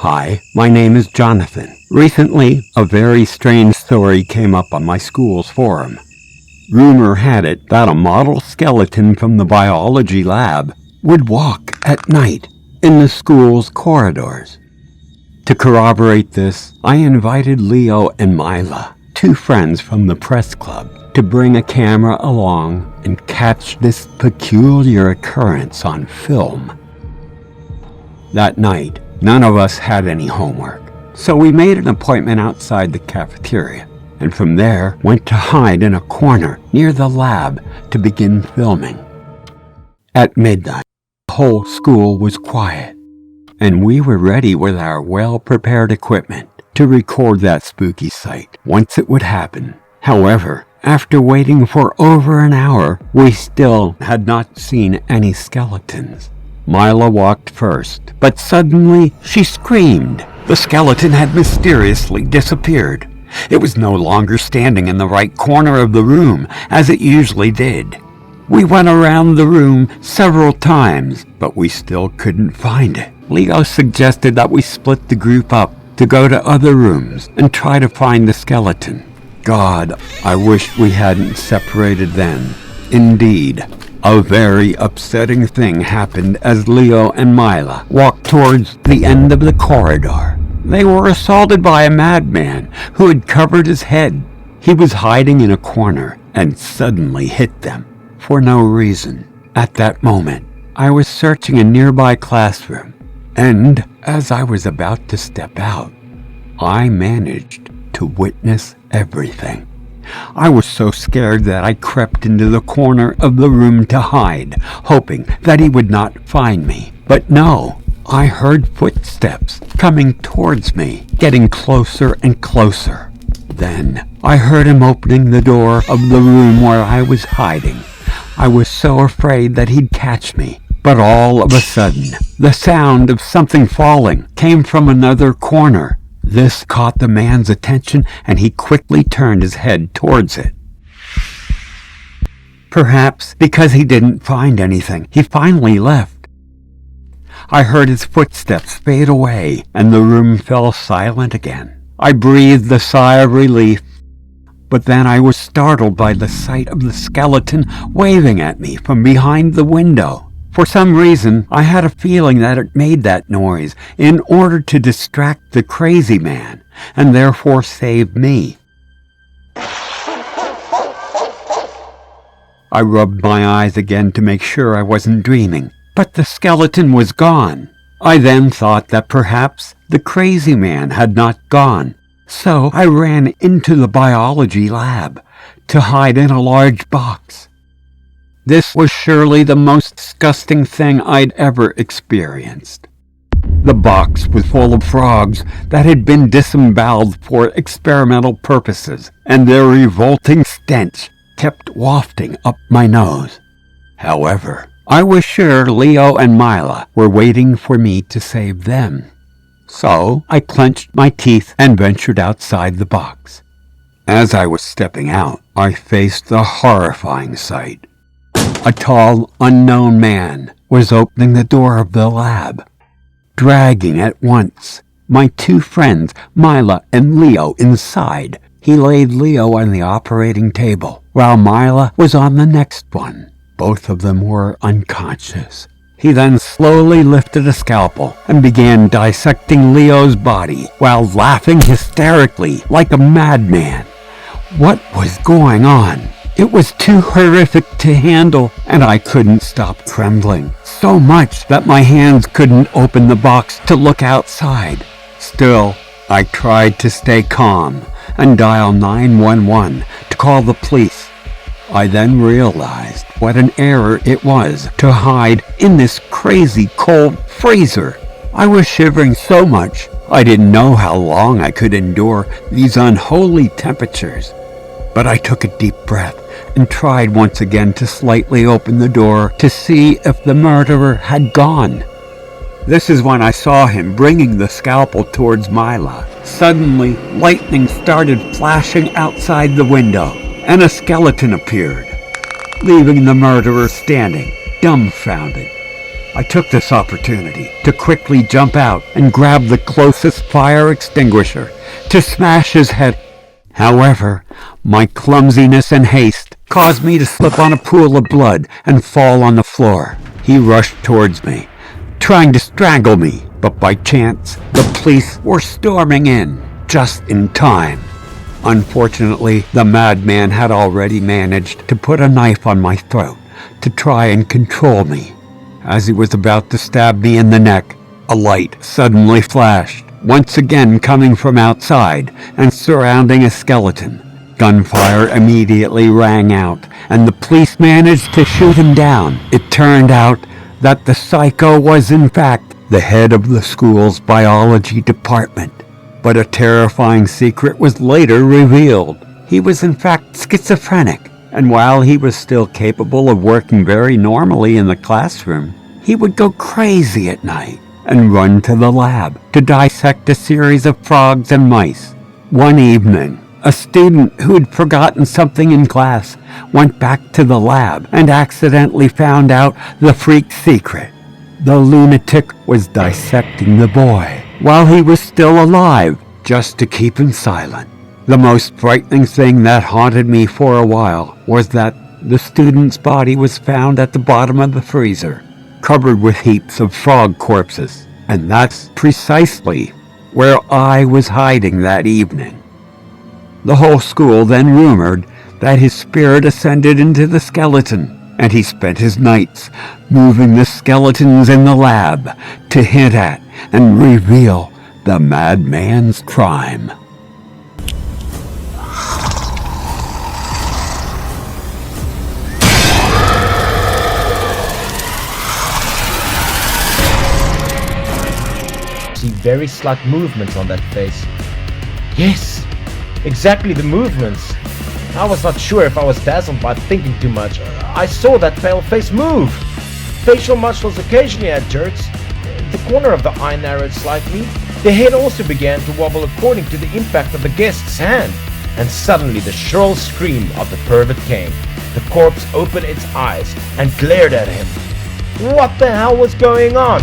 Hi, my name is Jonathan. Recently, a very strange story came up on my school's forum. Rumor had it that a model skeleton from the biology lab would walk at night in the school's corridors. To corroborate this, I invited Leo and Mila, two friends from the press club, to bring a camera along and catch this peculiar occurrence on film. That night, none of us had any homework, so we made an appointment outside the cafeteria, and from there went to hide in a corner near the lab to begin filming. At midnight, the whole school was quiet, and we were ready with our well-prepared equipment to record that spooky sight once it would happen. However, after waiting for over an hour, we still had not seen any skeletons. Mila walked first, but suddenly she screamed. The skeleton had mysteriously disappeared. It was no longer standing in the right corner of the room, as it usually did. We went around the room several times, but we still couldn't find it. Leo suggested that we split the group up to go to other rooms and try to find the skeleton. God, I wish we hadn't separated then. Indeed, a very upsetting thing happened as Leo and Mila walked towards the end of the corridor. They were assaulted by a madman who had covered his head. He was hiding in a corner and suddenly hit them for no reason. At that moment, I was searching a nearby classroom, and as I was about to step out, I managed to witness everything. I was so scared that I crept into the corner of the room to hide, hoping that he would not find me. But no, I heard footsteps coming towards me, getting closer and closer. Then I heard him opening the door of the room where I was hiding. I was so afraid that he'd catch me. But all of a sudden, the sound of something falling came from another corner. This caught the man's attention, and he quickly turned his head towards it. Perhaps because he didn't find anything, he finally left. I heard his footsteps fade away, and the room fell silent again. I breathed a sigh of relief, but then I was startled by the sight of the skeleton waving at me from behind the window. For some reason, I had a feeling that it made that noise in order to distract the crazy man, and therefore save me. I rubbed my eyes again to make sure I wasn't dreaming, but the skeleton was gone. I then thought that perhaps the crazy man had not gone, so I ran into the biology lab to hide in a large box. This was surely the most disgusting thing I'd ever experienced. The box was full of frogs that had been disemboweled for experimental purposes, and their revolting stench kept wafting up my nose. However, I was sure Leo and Mila were waiting for me to save them. So I clenched my teeth and ventured outside the box. As I was stepping out, I faced a horrifying sight. A tall, unknown man was opening the door of the lab, dragging at once my two friends, Mila and Leo, inside. He laid Leo on the operating table, while Mila was on the next one. Both of them were unconscious. He then slowly lifted a scalpel and began dissecting Leo's body while laughing hysterically like a madman. What was going on? It was too horrific to handle, and I couldn't stop trembling, so much that my hands couldn't open the box to look outside. Still, I tried to stay calm and dial 911 to call the police. I then realized what an error it was to hide in this crazy cold freezer. I was shivering so much, I didn't know how long I could endure these unholy temperatures. But I took a deep breath and tried once again to slightly open the door to see if the murderer had gone. This is when I saw him bringing the scalpel towards Mila. Suddenly, lightning started flashing outside the window, and a skeleton appeared, leaving the murderer standing, dumbfounded. I I took this opportunity to quickly jump out and grab the closest fire extinguisher to smash his head. However, my clumsiness and haste caused me to slip on a pool of blood and fall on the floor. He rushed towards me, trying to strangle me, but by chance, the police were storming in just in time. Unfortunately, the madman had already managed to put a knife on my throat to try and control me. As he was about to stab me in the neck, a light suddenly flashed, once again coming from outside and surrounding a skeleton. Gunfire immediately rang out, and the police managed to shoot him down. It turned out that the psycho was in fact the head of the school's biology department. But a terrifying secret was later revealed. He was in fact schizophrenic, and while he was still capable of working very normally in the classroom, he would go crazy at night and run to the lab to dissect a series of frogs and mice. One evening, a student who had forgotten something in class went back to the lab and accidentally found out the freak's secret. The lunatic was dissecting the boy while he was still alive, just to keep him silent. The most frightening thing that haunted me for a while was that the student's body was found at the bottom of the freezer, covered with heaps of frog corpses, and that's precisely where I was hiding that evening. The whole school then rumored that his spirit ascended into the skeleton, and he spent his nights moving the skeletons in the lab to hint at and reveal the madman's crime. See very slight movements on that face. Yes, exactly the movements. I was not sure if I was dazzled by thinking too much. I saw that pale face move. Facial muscles occasionally had jerks. The corner of the eye narrowed slightly. The head also began to wobble according to the impact of the guest's hand. And suddenly the shrill scream of the pervert came. The corpse opened its eyes and glared at him. What the hell was going on?